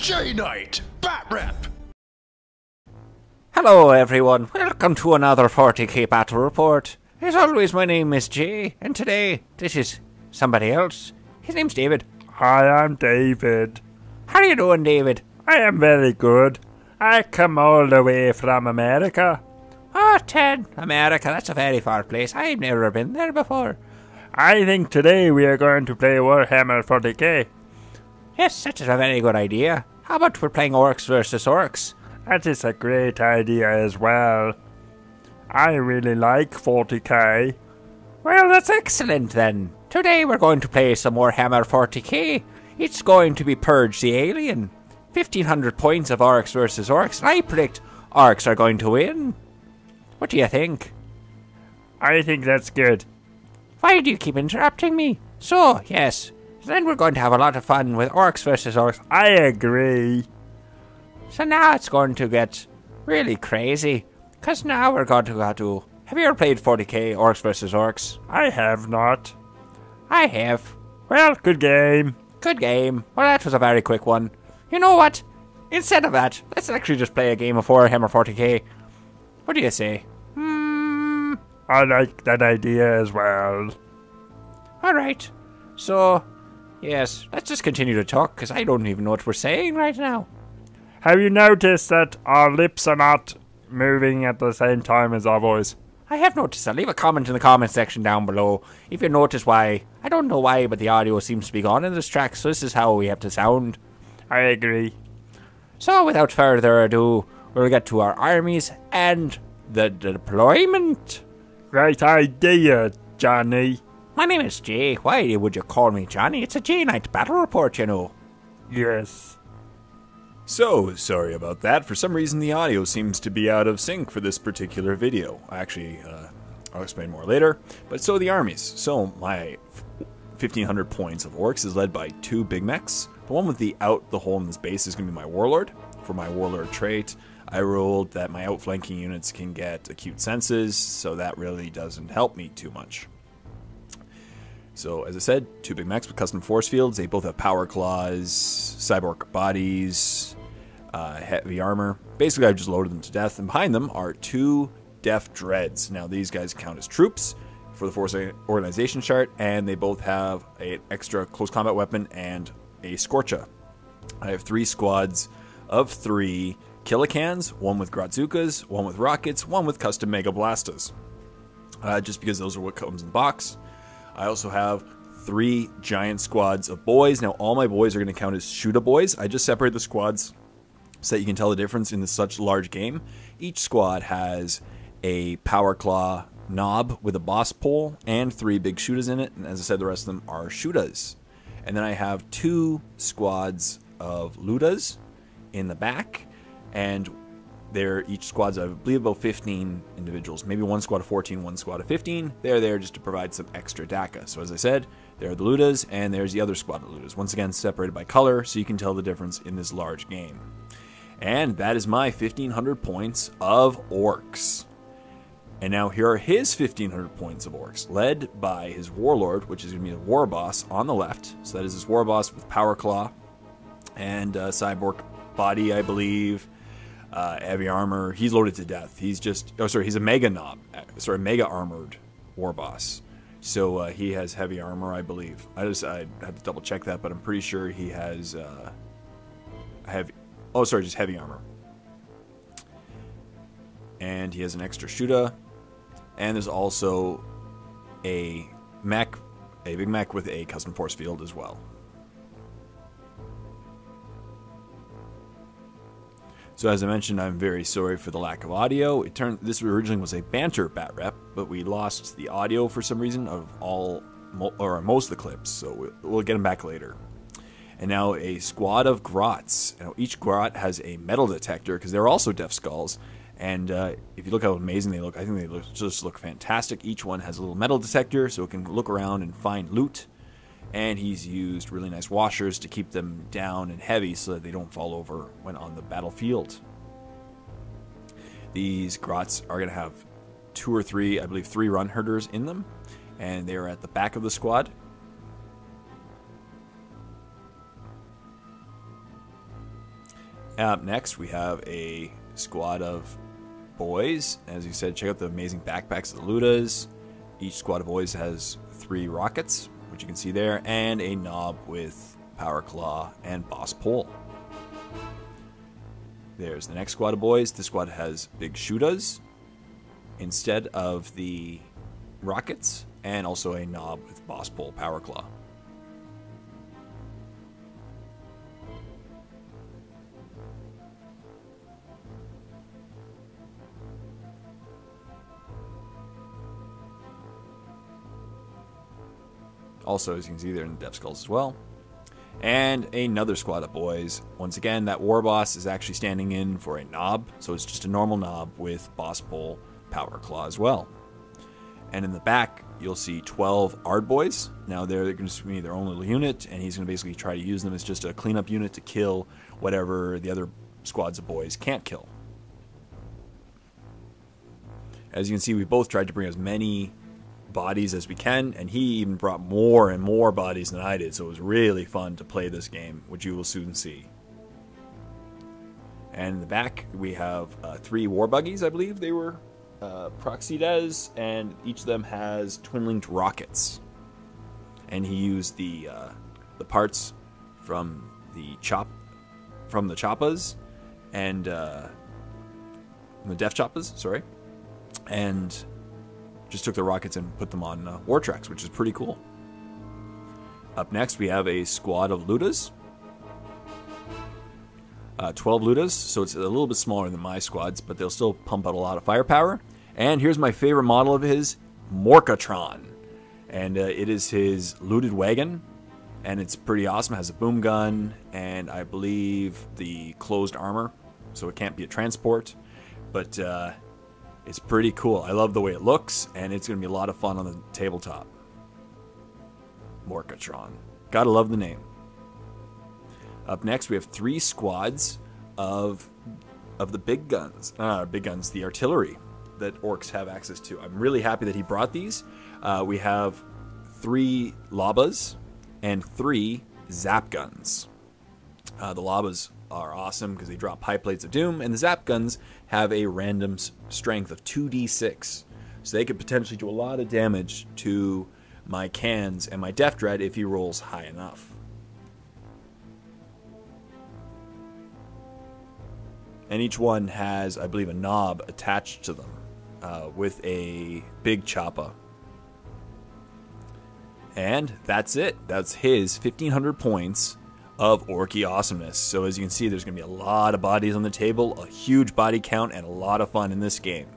J-Knight, Batrep. Hello everyone, welcome to another 40k battle report. As always, my name is Jay, and today, this is somebody else. His name's David. Hi, I'm David. How are you doing, David? I am very good. I come all the way from America. Oh, Ted, America, that's a very far place. I've never been there before. I think today we are going to play Warhammer 40k. Yes, that is a very good idea. How about we're playing Orks versus Orks? That is a great idea as well. I really like 40k. Well, that's excellent then. Today we're going to play some Warhammer 40k. It's going to be Purge the Alien. 1500 points of Orks versus Orks. And I predict Orks are going to win. What do you think? I think that's good. Why do you keep interrupting me? So, yes. Then we're going to have a lot of fun with Orks versus Orks. I agree. So now it's going to get really crazy. Because now we're going to go to... Have you ever played 40k Orks versus Orks? I have not. I have. Well, good game. Good game. Well, that was a very quick one. You know what? Instead of that, let's actually just play a game of Warhammer 40k. What do you say? I like that idea as well. Alright. So, yes, let's just continue to talk, because I don't even know what we're saying right now. Have you noticed that our lips are not moving at the same time as our voice? I have noticed that. Leave a comment in the comment section down below if you notice why. I don't know why, but the audio seems to be gone in this track, so this is how we have to sound. I agree. So, without further ado, we'll get to our armies and the deployment. Great idea, Johnny. My name is Jay. Why would you call me Johnny? It's a J-Knight battle report, you know. Yes. So, sorry about that. For some reason, the audio seems to be out of sync for this particular video. Actually, I'll explain more later. But so the armies. So, my 1500 points of Orks is led by 2 big mechs. The one with the hole in this base is going to be my Warlord. For my Warlord trait, I rolled that my outflanking units can get acute senses, so that really doesn't help me too much. So, as I said, 2 big mechs with custom force fields. They both have power claws, cyborg bodies, heavy armor. Basically, I've just loaded them to death. And behind them are 2 Def Dreads. Now, these guys count as troops for the Force Organization chart, and they both have an extra close combat weapon and a Scorcha. I have 3 squads of 3 Killicans, 1 with Grotzukas, 1 with rockets, 1 with custom Mega Blastas. Just because those are what comes in the box. I also have 3 giant squads of boys. Now, all my boys are going to count as Shoota boys. I just separate the squads so that you can tell the difference in such large game. Each squad has a Power Claw knob with a boss pole and 3 big Shootas in it. And as I said, the rest of them are Shootas. And then I have 2 squads of Ludas in the back. And they're each squad's, I believe, about 15 individuals. Maybe 1 squad of 14, 1 squad of 15. They're there just to provide some extra DACA. So as I said, there are the Ludas, and there's the other squad of Ludas. Once again, separated by color, so you can tell the difference in this large game. And that is my 1500 points of Orks. And now here are his 1500 points of Orks, led by his Warlord, which is going to be the War Boss on the left. So that is his War Boss with Power Claw and cyborg body, I believe. Heavy armor. He's loaded to death. He's just... Oh, sorry. He's a mega knob. Sorry, mega armored war boss. So he has heavy armor, I believe. I have to double check that, but I'm pretty sure he has heavy... Oh, sorry, just heavy armor. And he has an extra Shoota. And there's also a mech, a big mech with a custom force field as well. So as I mentioned, I'm very sorry for the lack of audio. This originally was a banter bat rep, but we lost the audio for some reason of most of the clips, so we'll get them back later. And now a squad of Grots. Now each Grot has a metal detector because they're also Def Skulls. And if you look how amazing they look, I think they just look fantastic. Each one has a little metal detector, so it can look around and find loot. And he's used really nice washers to keep them down and heavy so that they don't fall over when on the battlefield. These Grots are going to have 2 or 3, I believe 3 run herders in them. And they are at the back of the squad. Up next, we have a squad of boys. As you said, check out the amazing backpacks of the Ludas. Each squad of boys has 3 rockets, which you can see there, and a knob with power claw and boss pole. There's the next squad of boys. This squad has big shootas instead of the rockets, and also a knob with boss pole power claw. Also, as you can see, they're in the Death Skulls as well. And another squad of boys. Once again, that war boss is actually standing in for a knob, so it's just a normal knob with boss pole power claw as well. And in the back, you'll see 12 Ard boys. Now they're going to be their own little unit, and he's going to basically try to use them as just a cleanup unit to kill whatever the other squads of boys can't kill. As you can see, we both tried to bring as many bodies as we can, and he even brought more and more bodies than I did, so it was really fun to play this game, which you will soon see. And in the back, we have 3 war buggies, I believe they were proxied as, and each of them has twin-linked rockets. And he used the parts from the choppas and the Death Choppas, sorry, and just took the rockets and put them on war tracks, which is pretty cool. Up next, we have a squad of Ludas. 12 Ludas, so it's a little bit smaller than my squads, but they'll still pump out a lot of firepower. And here's my favorite model of his, Morkatron. And it is his looted wagon, and it's pretty awesome. It has a boom gun, and I believe the closed armor, so it can't be a transport. But it's pretty cool. I love the way it looks, and it's going to be a lot of fun on the tabletop. Morkatron. Gotta love the name. Up next, we have 3 squads of the big guns. The artillery that Orks have access to. I'm really happy that he brought these. We have 3 Labas and 3 Zap guns. The Labas are awesome because they drop high plates of doom, and the Zap guns have a random strength of 2d6. So they could potentially do a lot of damage to my cans and my Death Dread if he rolls high enough. And each one has, I believe, a knob attached to them with a big choppa. And that's it. That's his 1,500 points of Orky awesomeness. So as you can see, there's going to be a lot of bodies on the table, a huge body count, and a lot of fun in this game.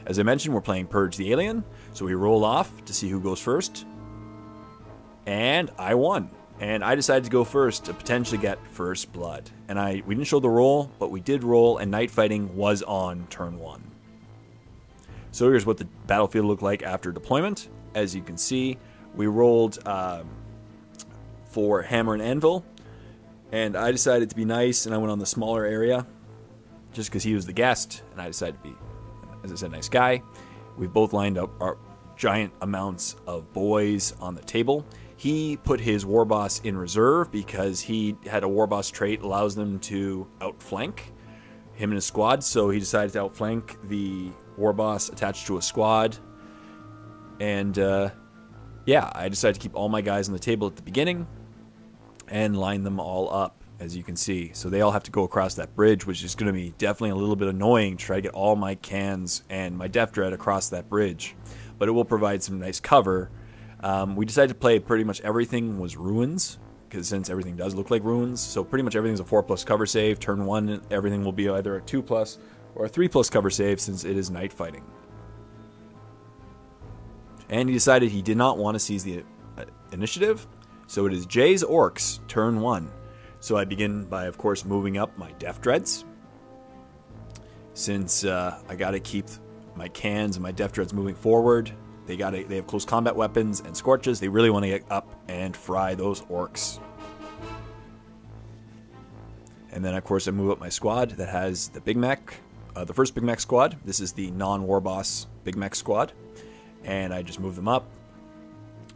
As I mentioned, we're playing Purge the Alien, so we roll off to see who goes first. And I won. And I decided to go first to potentially get first blood. And we didn't show the roll, but we did roll, and night fighting was on turn 1. So here's what the battlefield looked like after deployment. As you can see, we rolled for Hammer and Anvil, and I decided to be nice, and I went on the smaller area just because he was the guest, and I decided to be, as I said, nice guy. We both lined up our giant amounts of boys on the table. He put his war boss in reserve because he had a war boss trait allows them to outflank him and his squad, so he decided to outflank the war boss attached to a squad. And yeah, I decided to keep all my guys on the table at the beginning and line them all up, as you can see. So they all have to go across that bridge, which is going to be definitely a little bit annoying to try to get all my cans and my Death Dread across that bridge. But it will provide some nice cover. We decided to play pretty much everything was ruins, because since everything does look like ruins, so pretty much everything's a 4+ cover save. Turn 1, everything will be either a 2+ or a 3+ cover save, since it is night fighting. And he decided he did not want to seize the initiative, so it is Jay's Orks, turn 1. So I begin by, of course, moving up my Death Dreads, since I got to keep my cans and my Death Dreads moving forward. They have close combat weapons and scorches. They really want to get up and fry those Orks. And then, of course, I move up my squad that has the Big Mech, the first Big Mech squad. This is the non-war boss Big Mech squad. And I just move them up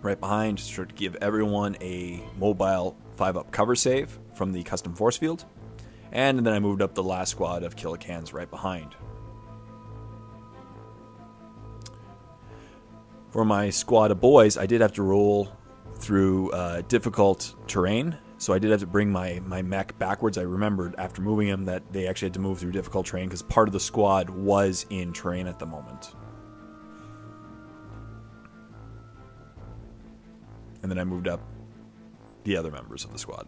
right behind just to give everyone a mobile 5+ cover save from the custom force field. And then I moved up the last squad of Killicans right behind. For my squad of boys, I did have to roll through difficult terrain. So I did have to bring my mech backwards. I remembered after moving him that they actually had to move through difficult terrain because part of the squad was in terrain at the moment. And then I moved up the other members of the squad.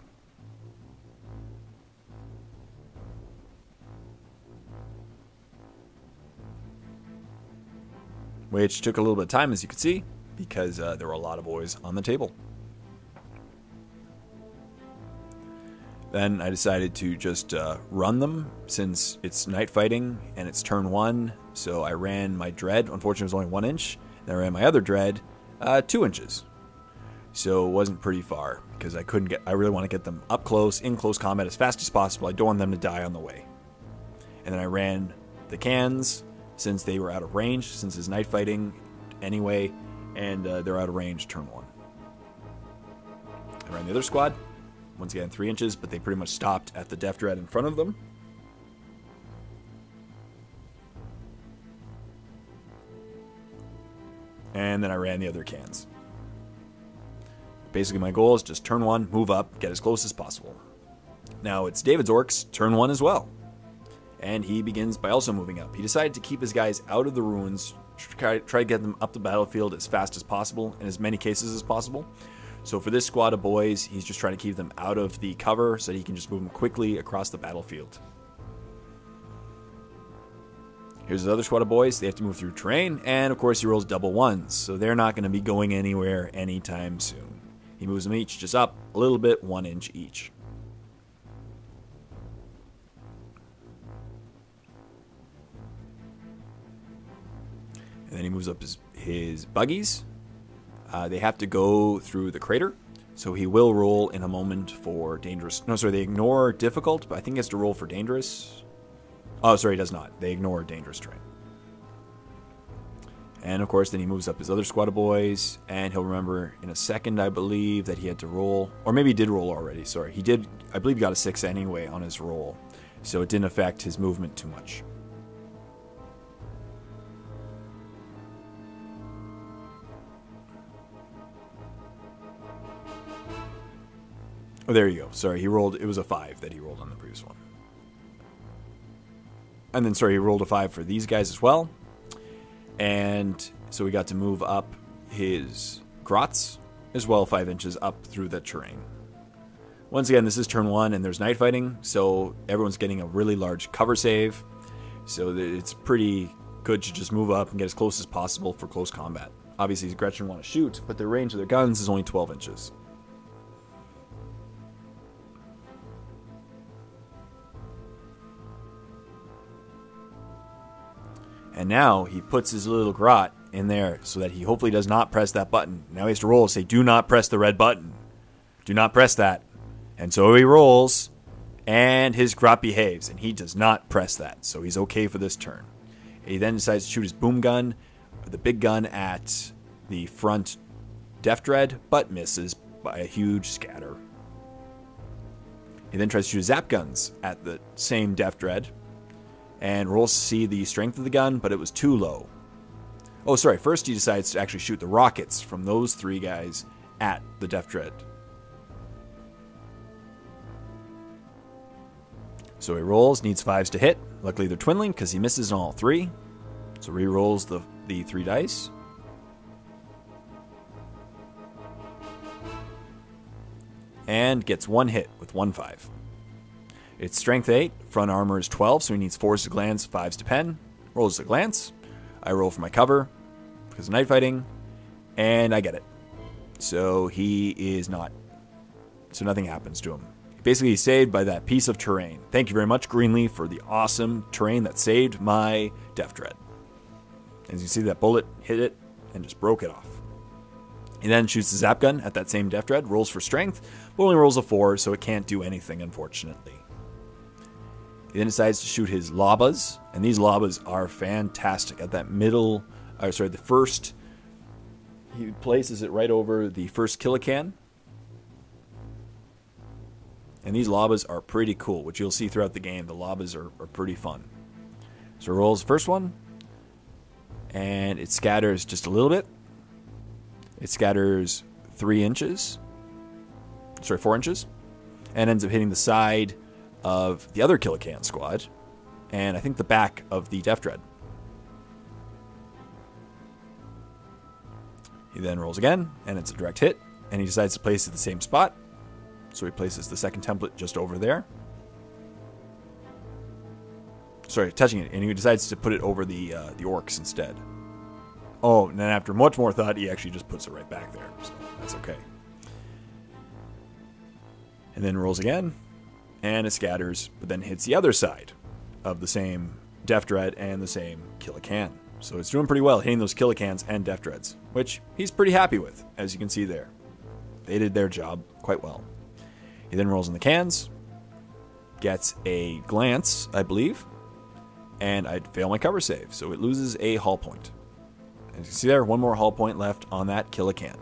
Which took a little bit of time, as you could see, because there were a lot of boys on the table. Then I decided to just run them, since it's night fighting and it's turn 1. So I ran my dread. Unfortunately, it was only 1 inch. Then I ran my other dread 2 inches. So it wasn't pretty far, because I really want to get them up close, in close combat as fast as possible. I don't want them to die on the way. And then I ran the cans, since they were out of range, since it's night fighting anyway, and they're out of range turn 1. I ran the other squad, once again 3 inches, but they pretty much stopped at the Death Dread in front of them. And then I ran the other cans. Basically my goal is just turn 1, move up, get as close as possible. Now it's David's Orks, turn 1 as well. And he begins by also moving up. He decided to keep his guys out of the ruins, try to get them up the battlefield as fast as possible, in as many cases as possible. So for this squad of boys, he's just trying to keep them out of the cover so that he can just move them quickly across the battlefield. Here's his other squad of boys. They have to move through terrain, and of course he rolls double 1s, so they're not going to be going anywhere anytime soon. He moves them each just up a little bit, 1 inch each. And then he moves up his buggies. They have to go through the crater, so he will roll in a moment for dangerous. No, sorry, they ignore difficult, but I think he has to roll for dangerous. Oh, sorry, he does not. They ignore dangerous terrain. And of course, then he moves up his other squad of boys, and he'll remember in a second, I believe, that he had to roll, or maybe he did roll already. Sorry, he did. I believe he got a 6 anyway on his roll, so it didn't affect his movement too much. Oh, there you go. Sorry, he rolled. It was a 5 that he rolled on the previous one. And then, sorry, he rolled a 5 for these guys as well. And so we got to move up his grots as well, 5 inches up through the terrain. Once again, this is turn 1 and there's night fighting, so everyone's getting a really large cover save. So it's pretty good to just move up and get as close as possible for close combat. Obviously, Gretchen want to shoot, but the range of their guns is only 12 inches. And now he puts his little grot in there so that he hopefully does not press that button. Now he has to roll, say, do not press the red button. Do not press that. And so he rolls, and his grot behaves, and he does not press that. So he's okay for this turn. He then decides to shoot his boom gun, the big gun, at the front Death Dread, but misses by a huge scatter. He then tries to shoot his zap guns at the same Death Dread, and rolls to see the strength of the gun, but it was too low. Oh, sorry. First, he decides to actually shoot the rockets from those 3 guys at the Death Dread. So he rolls, needs 5s to hit. Luckily, they're twinling because he misses on all 3. So re-rolls the 3 dice. And gets 1 hit with 1 5. It's strength 8, front armor is 12, so he needs 4s to glance, 5s to pen. Rolls a glance. I roll for my cover because of night fighting, and I get it. So he is not. So nothing happens to him. Basically, he's saved by that piece of terrain. Thank you very much, Greenleaf, for the awesome terrain that saved my Death Dread. As you see, that bullet hit it and just broke it off. He then shoots the zap gun at that same Death Dread, rolls for strength, but only rolls a 4, so it can't do anything, unfortunately. He then decides to shoot his Labas, and these Labas are fantastic. At that middle, the first, he places it right over the first Killican. And these lobas are pretty cool, which you'll see throughout the game. The lobas are pretty fun. So it rolls the first one, and it scatters just a little bit. It scatters 4 inches, and ends up hitting the side of the other Killacan squad, and I think the back of the Death Dread. He then rolls again, and it's a direct hit, and he decides to place it at the same spot. So he places the second template just over there. Sorry, touching it, and he decides to put it over the Orks instead. Oh, and then after much more thought, he actually just puts it right back there. So that's okay. And then rolls again, and it scatters, but then hits the other side of the same Death Dread and the same Killacan. So it's doing pretty well, hitting those Killacans and Death Dreads, which he's pretty happy with, as you can see there. They did their job quite well. He then rolls in the cans, gets a glance, I believe, and I'd fail my cover save, so it loses a hull point. As you can see there, one more hull point left on that Killacan.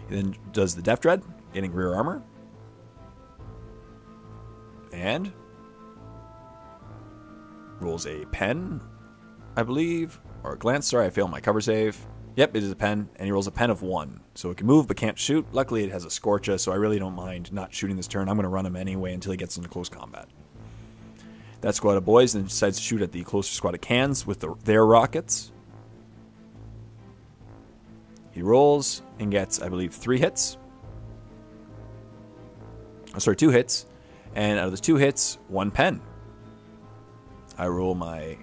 He then does the Death Dread, getting rear armor, and rolls a pen, I believe, or a glance. Sorry, I failed my cover save. Yep, it is a pen, and he rolls a pen of 1. So it can move but can't shoot. Luckily, it has a Scorcha, so I really don't mind not shooting this turn. I'm going to run him anyway until he gets into close combat. That squad of boys then decides to shoot at the closer squad of cans with their rockets. He rolls and gets, I believe, 3 hits. Oh, sorry, 2 hits. And out of those 2 hits, 1 pen. I roll my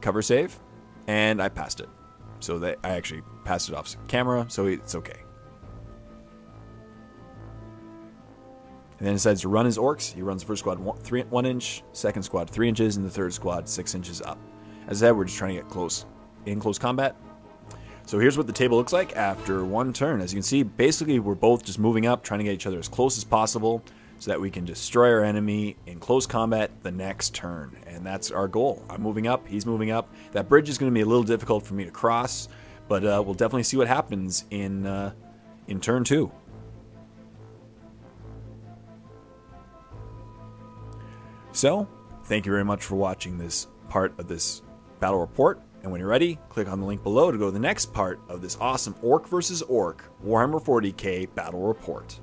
cover save, and I passed it. So I actually passed it off camera, so it's okay. And then decides to run his Orks. He runs the first squad 1 inch, second squad 3 inches, and the third squad 6 inches up. As I said, we're just trying to get in close combat. So here's what the table looks like after 1 turn. As you can see, basically we're both just moving up, trying to get each other as close as possible so that we can destroy our enemy in close combat the next turn. And that's our goal. I'm moving up, he's moving up. That bridge is going to be a little difficult for me to cross, but we'll definitely see what happens in turn 2. So, thank you very much for watching this part of this battle report. And when you're ready, click on the link below to go to the next part of this awesome Ork vs. Ork Warhammer 40k battle report.